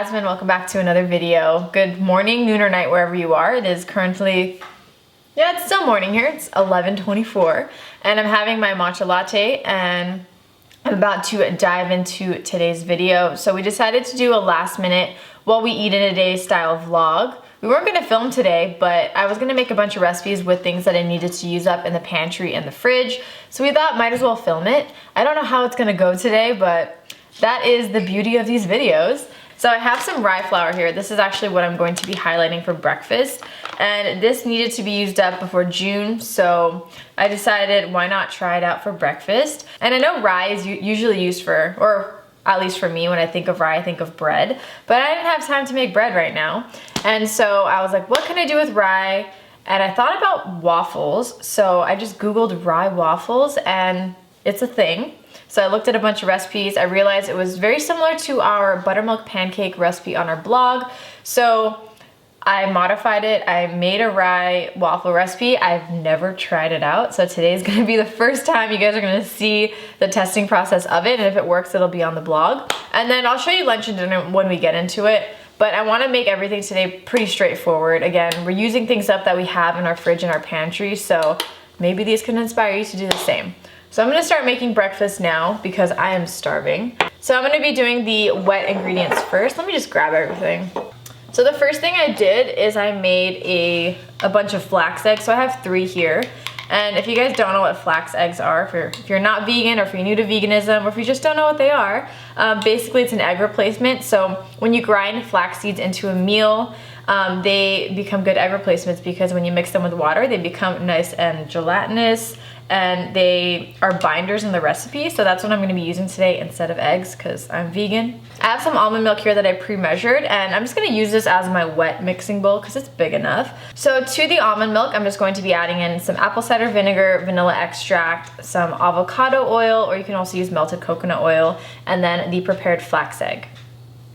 Jasmine. Welcome back to another video. Good morning, noon, or night, wherever you are. It is currently, it's still morning here. It's 11:24, and I'm having my matcha latte, and I'm about to dive into today's video. So we decided to do a last minute what we eat in a day style vlog. We weren't gonna film today, but I was gonna make a bunch of recipes with things that I needed to use up in the pantry and the fridge. So we thought might as well film it. I don't know how it's gonna go today, but that is the beauty of these videos. So I have some rye flour here. This is actually what I'm going to be highlighting for breakfast. And this needed to be used up before June, so I decided why not try it out for breakfast. And I know rye is usually used for, or at least for me, when I think of rye, I think of bread. But I didn't have time to make bread right now. And so I was like, what can I do with rye? And I thought about waffles. So I just Googled rye waffles and it's a thing. So I looked at a bunch of recipes. I realized it was very similar to our buttermilk pancake recipe on our blog. So I modified it. I made a rye waffle recipe. I've never tried it out. So today is gonna be the first time you guys are gonna see the testing process of it. And if it works, it'll be on the blog. And then I'll show you lunch and dinner when we get into it. But I wanna make everything today pretty straightforward. Again, we're using things up that we have in our fridge and our pantry. So maybe these can inspire you to do the same. So I'm gonna start making breakfast now because I am starving. So I'm gonna be doing the wet ingredients first. Let me just grab everything. So the first thing I did is I made a bunch of flax eggs. So I have 3 here. And if you guys don't know what flax eggs are, if you're not vegan or if you're new to veganism or if you just don't know what they are, basically it's an egg replacement. So when you grind flax seeds into a meal, they become good egg replacements because when you mix them with water, they become nice and gelatinous, and they are binders in the recipe. So that's what I'm gonna be using today instead of eggs because I'm vegan. I have some almond milk here that I pre-measured, and I'm just gonna use this as my wet mixing bowl because it's big enough. So to the almond milk, I'm just going to be adding in some apple cider vinegar, vanilla extract, some avocado oil, or you can also use melted coconut oil, and then the prepared flax egg.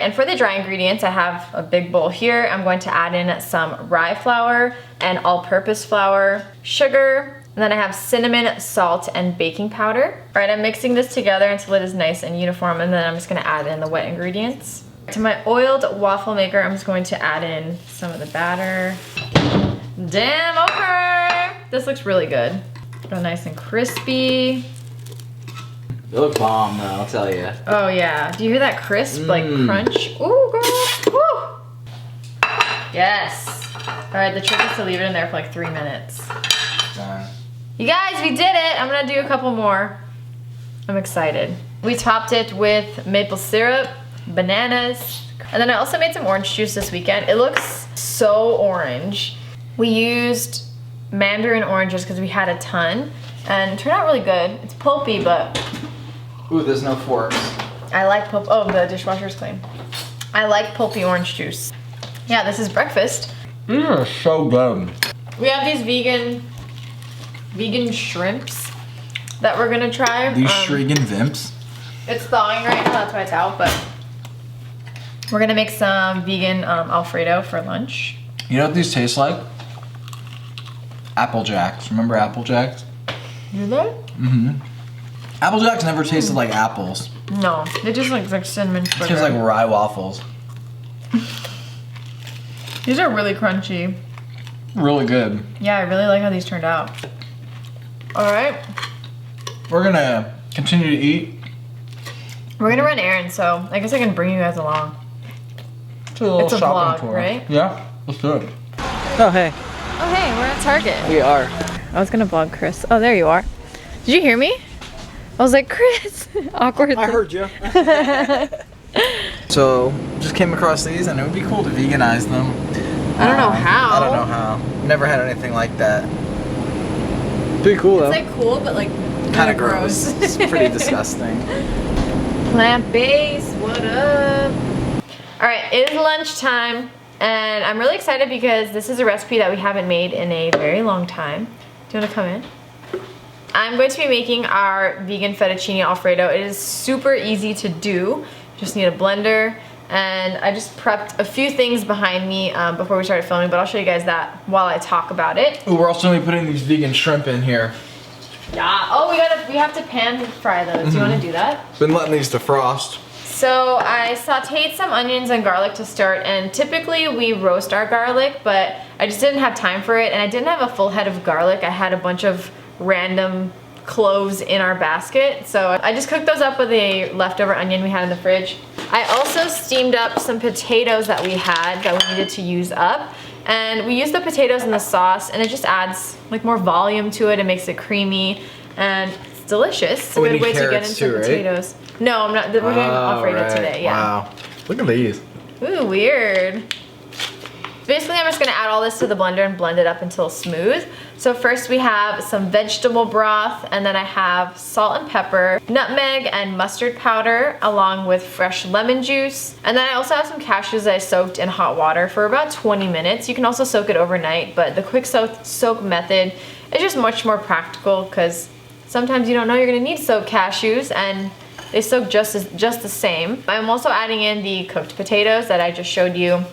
And for the dry ingredients, I have a big bowl here. I'm going to add in some rye flour and all-purpose flour, sugar, and then I have cinnamon, salt, and baking powder. All right, I'm mixing this together until it is nice and uniform, and then I'm just gonna add in the wet ingredients. To my oiled waffle maker, I'm just going to add in some of the batter. Damn, okay! This looks really good. Real nice and crispy. They look bomb though, I'll tell you. Oh yeah, do you hear that crisp, like crunch? Ooh, girl, woo! Yes. All right, the trick is to leave it in there for like 3 minutes. Done. You guys, we did it. I'm gonna do a couple more. I'm excited. We topped it with maple syrup, bananas, and then I also made some orange juice this weekend. It looks so orange. We used mandarin oranges because we had a ton, and it turned out really good. It's pulpy, but... Ooh, there's no forks. I like pulp. Oh, the dishwasher's clean. I like pulpy orange juice. Yeah, this is breakfast. These are so good. We have these vegan shrimps that we're gonna try. These Shrigan Vimps. It's thawing right now, that's why it's out, but we're gonna make some vegan Alfredo for lunch. You know what these taste like? Apple Jacks. Remember Apple Jacks? Do they? Mm-hmm. Apple Jacks never tasted like apples. No, they just look like cinnamon sugar. It tastes like rye waffles. These are really crunchy. Really good. Yeah, I really like how these turned out. All right. We're gonna continue to eat. We're gonna run errands, so I guess I can bring you guys along. It's a little shopping vlog, tour. right? Yeah, let's do it. Oh, hey. Oh, hey, we're at Target. We are. I was gonna vlog Chris. Oh, there you are. Did you hear me? I was like, Chris. Awkward. I heard you. So, just came across these and it would be cool to veganize them. I don't know how. I don't know how. Never had anything like that. Pretty cool though. It's like cool, but like kind of gross. It's pretty disgusting. Plant-based, what up? All right, it is lunchtime, and I'm really excited because this is a recipe that we haven't made in a very long time. Do you want to come in? I'm going to be making our vegan fettuccine Alfredo. It is super easy to do. You just need a blender, and I just prepped a few things behind me before we started filming, but I'll show you guys that while I talk about it. Ooh, we're also going to be putting these vegan shrimp in here. Yeah. Oh, we have to pan fry those. Do you want to do that? Been letting these defrost. So I sauteed some onions and garlic to start, and typically we roast our garlic, but I just didn't have time for it, and I didn't have a full head of garlic. I had a bunch of random cloves in our basket, so I just cooked those up with a leftover onion we had in the fridge. I also steamed up some potatoes that we had that we needed to use up, and we used the potatoes in the sauce, and it just adds like more volume to it. It makes it creamy, and it's delicious. It's a good way to get into too, potatoes. Right? No, I'm not. We're doing Alfredo today. Yeah. Wow. Look at these. Ooh, weird. Basically, I'm just gonna add all this to the blender and blend it up until smooth. So first we have some vegetable broth, and then I have salt and pepper, nutmeg and mustard powder, along with fresh lemon juice. And then I also have some cashews that I soaked in hot water for about 20 minutes. You can also soak it overnight, but the quick soak method is just much more practical because sometimes you don't know you're gonna need soaked cashews, and they soak just the same. I'm also adding in the cooked potatoes that I just showed you,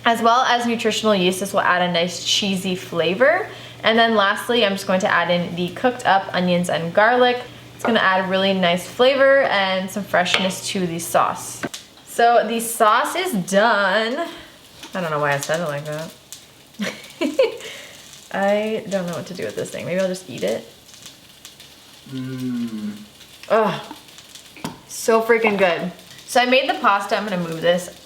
as well as nutritional yeast. This will add a nice cheesy flavor. And then lastly, I'm just going to add in the cooked up onions and garlic. It's gonna add really nice flavor and some freshness to the sauce. So the sauce is done. I don't know why I said it like that. I don't know what to do with this thing. Maybe I'll just eat it. Ugh, so freaking good. So I made the pasta. I'm gonna move this.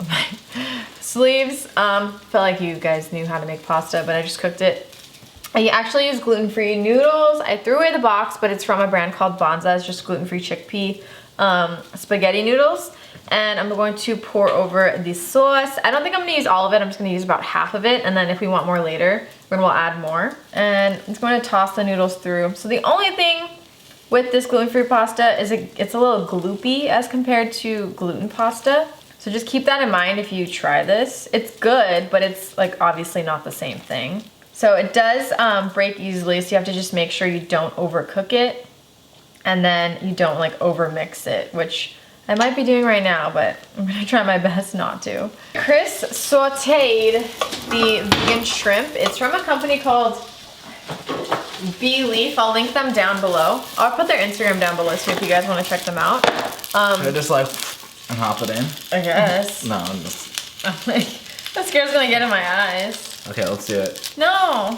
Sleeves. Felt like you guys knew how to make pasta, but I just cooked it. I actually use gluten-free noodles. I threw away the box, but it's from a brand called Banza. It's just gluten-free chickpea spaghetti noodles. And I'm going to pour over the sauce. I don't think I'm gonna use all of it. I'm just gonna use about half of it. And then if we want more later, we'll add more. And I'm going to toss the noodles through. So the only thing with this gluten-free pasta is it's a little gloopy as compared to gluten pasta. So just keep that in mind if you try this. It's good, but it's like obviously not the same thing. So it does break easily, so you have to just make sure you don't overcook it, and then you don't like over mix it, which I might be doing right now, but I'm gonna try my best not to. Chris sauteed the vegan shrimp. It's from a company called Bee Leaf. I'll link them down below. I'll put their Instagram down below too if you guys wanna check them out. Should I just like and hop it in? I guess. No, I'm just... I'm like, mascara's gonna get in my eyes. Okay, let's do it. No.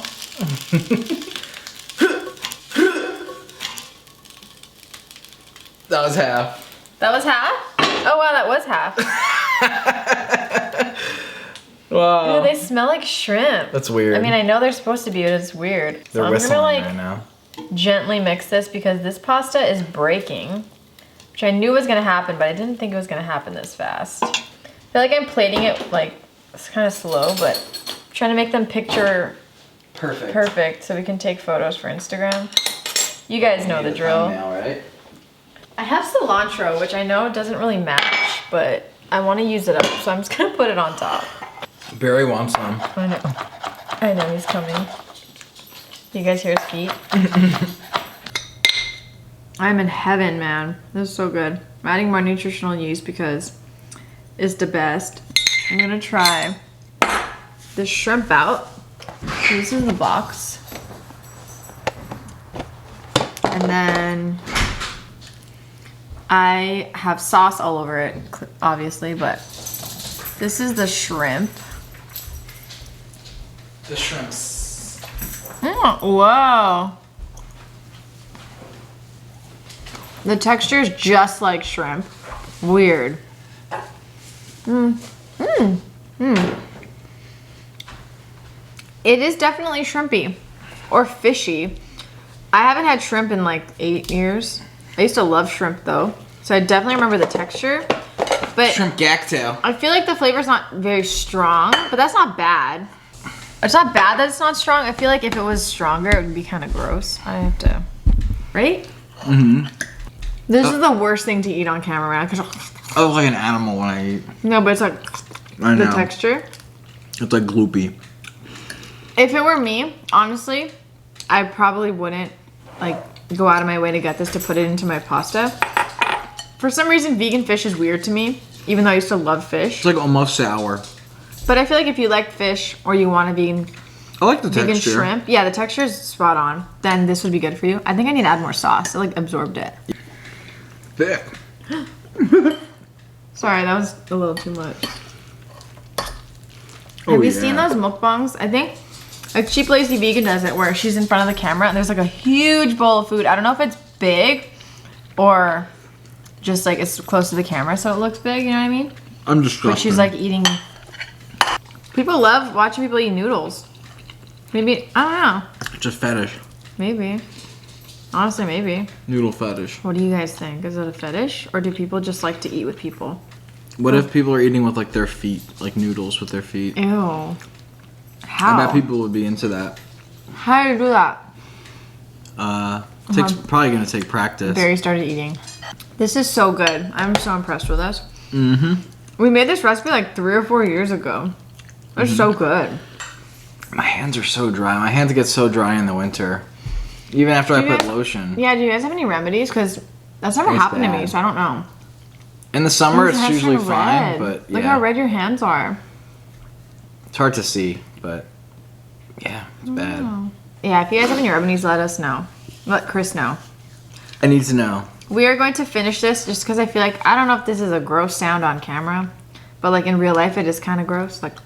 That was half. That was half? Oh wow, that was half. Wow. Ooh, they smell like shrimp. That's weird. I mean, I know they're supposed to be, but it's weird. They're so whistling I'm gonna right now. gently mix this because this pasta is breaking, which I knew was gonna happen, but I didn't think it was gonna happen this fast. I feel like I'm plating it like it's kind of slow, but I'm trying to make them picture perfect so we can take photos for Instagram. You guys know the drill. Thumbnail, right? I have cilantro, which I know doesn't really match, but I want to use it up, so I'm just gonna put it on top. Barry wants some. I know he's coming. You guys hear his feet? I'm in heaven, man. This is so good. I'm adding more nutritional yeast because it's the best. I'm gonna try the shrimp out. This is the box. And then I have sauce all over it, obviously, but this is the shrimp. The shrimps. Oh, wow. The texture is just like shrimp. Weird. It is definitely shrimpy or fishy. I haven't had shrimp in like 8 years. I used to love shrimp though, so I definitely remember the texture. But Shrimp gacktail. I feel like the flavor's not very strong, but that's not bad. It's not bad that it's not strong. I feel like if it was stronger, it would be kind of gross. I have to, right? Mm-hmm. This is the worst thing to eat on camera, because I look like an animal when I eat. no, but it's like I know. the texture. It's like gloopy. If it were me, honestly, I probably wouldn't like go out of my way to get this to put it into my pasta. For some reason, vegan fish is weird to me, even though I used to love fish. It's like almost sour. But I feel like if you like fish or you want a vegan I like the vegan texture. shrimp, yeah, the texture is spot on, then this would be good for you. I think I need to add more sauce. It like absorbed it. Thick. Sorry, that was a little too much. Oh, Have you seen those mukbangs? I think like Cheap Lazy Vegan does it where she's in front of the camera and there's like a huge bowl of food. I don't know if it's big or just like it's close to the camera so it looks big, you know what I mean? I'm just But she's like eating. People love watching people eat noodles. Maybe, I don't know. It's a fetish. Maybe. Honestly, maybe. Noodle fetish. What do you guys think? Is it a fetish? Or do people just like to eat with people? What if people are eating with like their feet, like noodles with their feet? Ew. How? I bet people would be into that. How do you do that? Takes probably gonna take practice. Barry started eating. This is so good. I'm so impressed with us. Mm-hmm. We made this recipe like 3 or 4 years ago. It's so good. My hands are so dry. My hands get so dry in the winter. Even after I put lotion. Yeah, do you guys have any remedies? Because that's never happened to me, so I don't know. In the summer, it's usually fine, but yeah. Look how red your hands are. It's hard to see, but yeah, it's bad. Yeah, if you guys have any remedies, let us know. Let Chris know. I need to know. We are going to finish this just because I feel like, I don't know if this is a gross sound on camera, but like in real life, it is kind of gross. Like,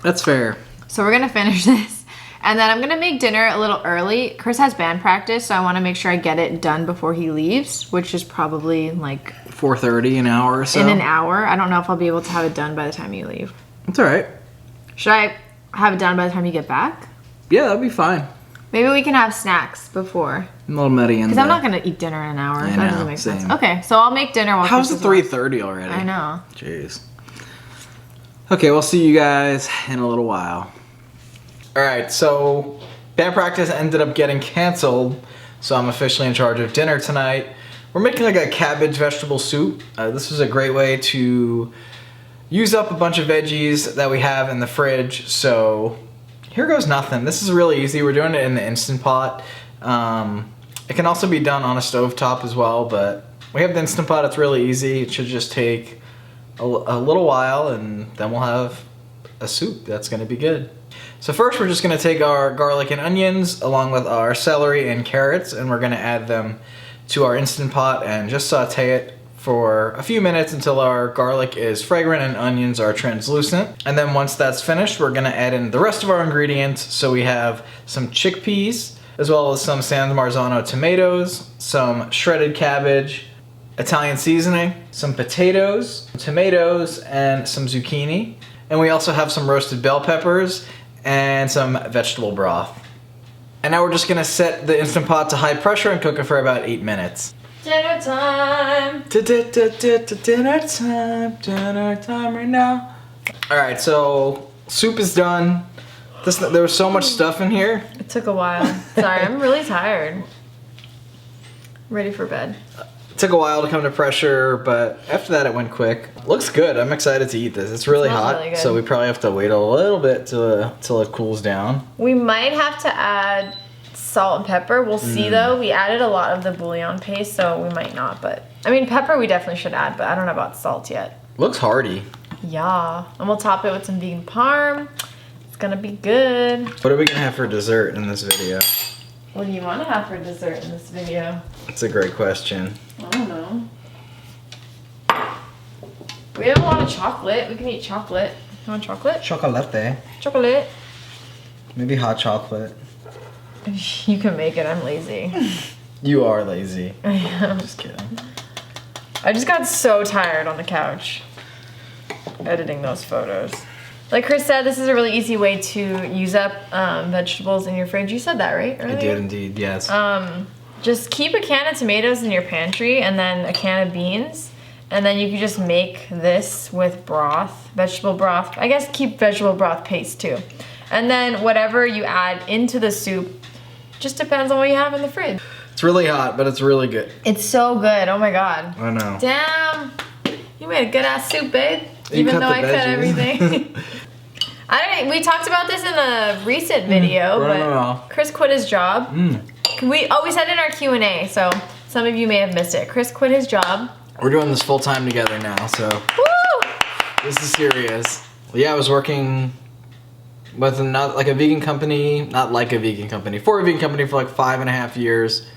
that's fair. So we're going to finish this. And then I'm going to make dinner a little early. Chris has band practice, so I want to make sure I get it done before he leaves, which is probably like 4:30, an hour or so. In an hour. I don't know if I'll be able to have it done by the time you leave. It's all right. Should I have it done by the time you get back? Yeah, that'll be fine. Maybe we can have snacks before. A little merienda. Because I'm not going to eat dinner in an hour. I That know, doesn't make same. sense. Okay, so I'll make dinner while How's Chris it is off. 3:30 already? I know. Jeez. Okay, we'll see you guys in a little while. All right, so band practice ended up getting canceled, so I'm officially in charge of dinner tonight. We're making like a cabbage vegetable soup. This is a great way to use up a bunch of veggies that we have in the fridge. So here goes nothing. This is really easy. We're doing it in the Instant Pot. It can also be done on a stovetop as well, but we have the Instant Pot. It's really easy. It should just take a little while, and then we'll have a soup that's gonna be good. So first we're just gonna take our garlic and onions along with our celery and carrots, and we're gonna add them to our Instant Pot and just saute it for a few minutes until our garlic is fragrant and onions are translucent. And then once that's finished, we're gonna add in the rest of our ingredients. So we have some chickpeas, as well as some San Marzano tomatoes, some shredded cabbage, Italian seasoning, some potatoes, tomatoes, and some zucchini. And we also have some roasted bell peppers and some vegetable broth. And now we're just gonna set the Instant Pot to high pressure and cook it for about 8 minutes. Dinner time! Dinner time right now. All right, so soup is done. There was so much stuff in here. It took a while. Sorry, I'm really tired. Ready for bed. It took a while to come to pressure, but after that it went quick. Looks good. I'm excited to eat this. It's really hot, really good. so we probably have to wait a little bit till it cools down. We might have to add salt and pepper. We'll see though. We added a lot of the bouillon paste, so we might not. But I mean, pepper we definitely should add, but I don't know about salt yet. Looks hearty. Yeah, and we'll top it with some vegan parm. It's gonna be good. What are we gonna have for dessert in this video? What do you want to have for dessert in this video? That's a great question. I don't know. We have a lot of chocolate. We can eat chocolate. You want chocolate? Chocolate. Chocolate. Maybe hot chocolate. You can make it. I'm lazy. You are lazy. I am. Just kidding. I just got so tired on the couch editing those photos. Like Chris said, this is a really easy way to use up vegetables in your fridge. You said that, right? Earlier? I did indeed, yes. Just keep a can of tomatoes in your pantry and then a can of beans. And then you can just make this with broth, vegetable broth. I guess keep vegetable broth paste too. And then whatever you add into the soup just depends on what you have in the fridge. It's really hot, but it's really good. It's so good. Oh my God. I know. Damn. You made a good ass soup, babe. You Even cut though the I cut veggies. everything. We talked about this in a recent video, but Chris quit his job. We said in our Q&A, so some of you may have missed it. Chris quit his job. We're doing this full time together now, so Woo! this is serious. Yeah, I was working with for a vegan company for like 5.5 years.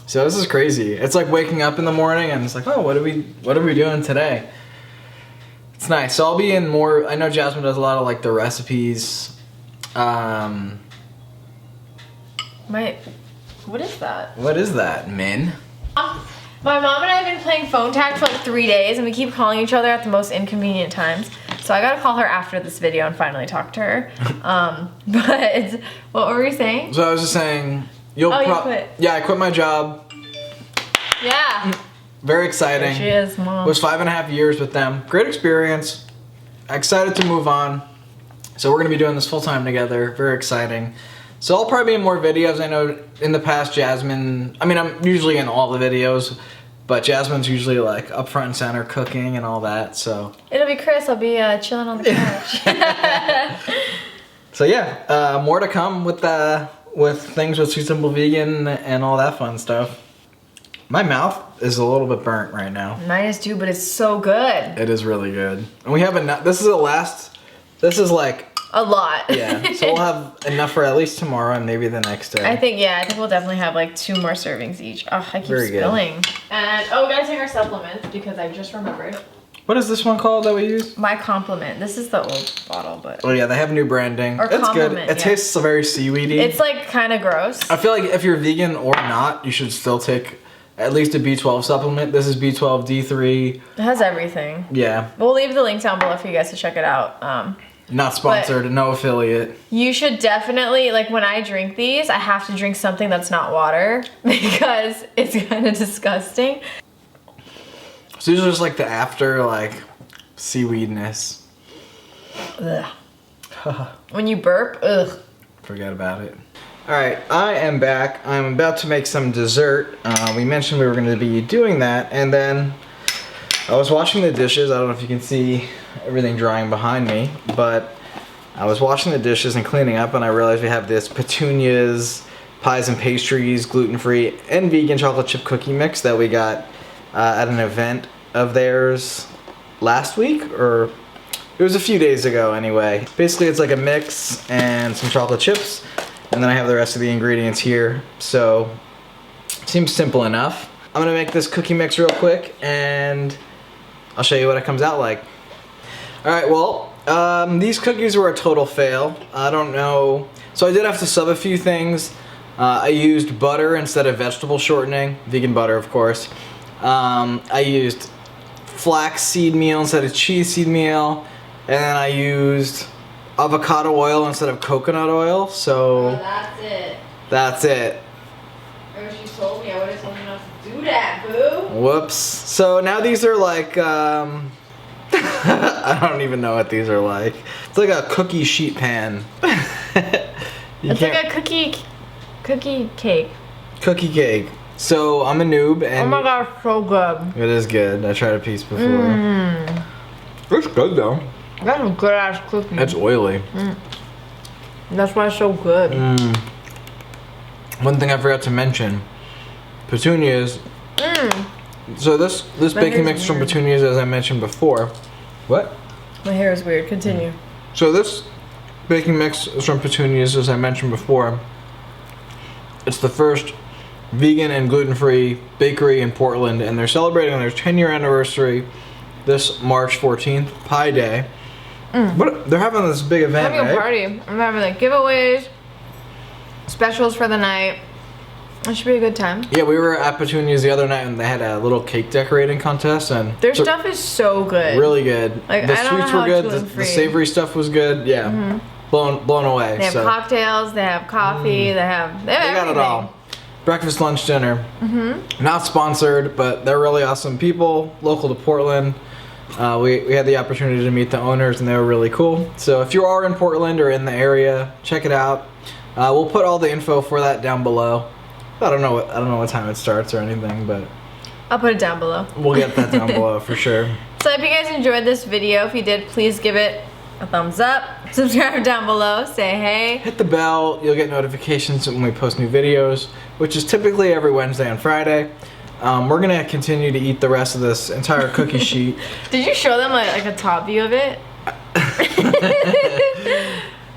So this is crazy. It's like waking up in the morning and it's like, oh, what are we doing today? It's nice. So I'll be in more. I know Jasmine does a lot of like the recipes. What is that? What is that, Min? My mom and I have been playing phone tag for like 3 days, and we keep calling each other at the most inconvenient times. So I gotta call her after this video and finally talk to her. But what were we saying? So I was just saying, you quit. Yeah, I quit my job. Yeah. Very exciting. There she is, Mom. It was 5.5 years with them. Great experience. Excited to move on. So we're gonna be doing this full time together. Very exciting. So I'll probably be in more videos. I know in the past Jasmine, I mean I'm usually in all the videos, but Jasmine's usually like up front and center cooking and all that, so. It'll be Chris, I'll be chilling on the couch. So yeah, more to come with things with Sweet Simple Vegan and all that fun stuff. My mouth is a little bit burnt right now. Mine is too, but it's so good. It is really good. And we have enough, this is like a lot. Yeah, so we'll have enough for at least tomorrow and maybe the next day. I think we'll definitely have like 2 more servings each. Oh, I keep spilling. And we gotta take our supplements because I just remembered. What is this one called that we use? My Compliment. This is the old bottle, but. Oh yeah, they have new branding. Or it's good. Compliment, It tastes very seaweedy. It's like kind of gross. I feel like if you're vegan or not, you should still take at least a B12 supplement. This is B12, D3. It has everything. Yeah. We'll leave the link down below for you guys to check it out. Not sponsored, no affiliate. You should definitely, like when I drink these, I have to drink something that's not water because it's kind of disgusting. So these are just like the after, like, seaweedness. Ugh. When you burp, ugh. Forget about it. Alright, I am back. I'm about to make some dessert. We mentioned we were going to be doing that, and then I was washing the dishes. I don't know if you can see everything drying behind me, but I was washing the dishes and cleaning up, and I realized we have this Petunias Pies and Pastries gluten-free and vegan chocolate chip cookie mix that we got at an event of theirs last week, or it was a few days ago anyway. Basically it's like a mix and some chocolate chips, and then I have the rest of the ingredients here, so it seems simple enough. I'm gonna make this cookie mix real quick and I'll show you what it comes out like. Alright, well, these cookies were a total fail. I don't know. So I did have to sub a few things. I used butter instead of vegetable shortening. Vegan butter, of course. I used flax seed meal instead of cheese seed meal. And then I used avocado oil instead of coconut oil. So that's it. That's it. I wish you told me. I would have told you not to do that, boo. Whoops. So now these are like, I don't even know what these are like. It's like a cookie sheet pan. It's like a cookie cake. Cookie cake. So I'm a noob and oh my gosh, so good. It is good. I tried a piece before. It's good though. That's a good ass cookie. It's oily. That's why it's so good. One thing I forgot to mention, Petunias. So this baking mix from Petunias, as I mentioned before. What? My hair is weird. Continue. So this baking mix is from Petunias, as I mentioned before. It's the first vegan and gluten-free bakery in Portland, and they're celebrating their 10-year anniversary this March 14th, Pie Day. But they're having this big event, Having a party. I'm having like giveaways, specials for the night. It should be a good time. Yeah, we were at Petunias the other night and they had a little cake decorating contest, and their stuff is so good. Really good. Like, the I don't sweets know were how good. it's The savory stuff was good. Yeah, blown away. They have cocktails. They have coffee. They have got it all. Breakfast, lunch, dinner. Not sponsored, but they're really awesome people, local to Portland. We had the opportunity to meet the owners and they were really cool. So if you are in Portland or in the area, check it out. We'll put all the info for that down below. I don't know what time it starts or anything, but I'll put it down below. We'll get that down below for sure. So if you guys enjoyed this video, if you did, please give it a thumbs up. Subscribe down below. Say hey. Hit the bell. You'll get notifications when we post new videos, which is typically every Wednesday and Friday. We're gonna continue to eat the rest of this entire cookie sheet. Did you show them like a top view of it?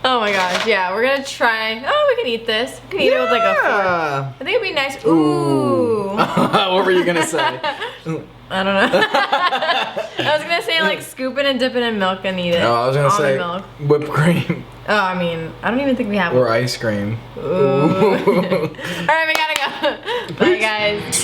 Oh my gosh, yeah, we're gonna try. Oh, we can eat this. We can eat it with like a fork. I think it'd be nice. Ooh. What were you gonna say? I don't know. I was gonna say like scoop it and dip it in milk and eat it. No, I was gonna say milk. whipped cream. Oh, I mean, I don't even think we have or ice cream. Ooh. All right, we gotta go. Bye, guys.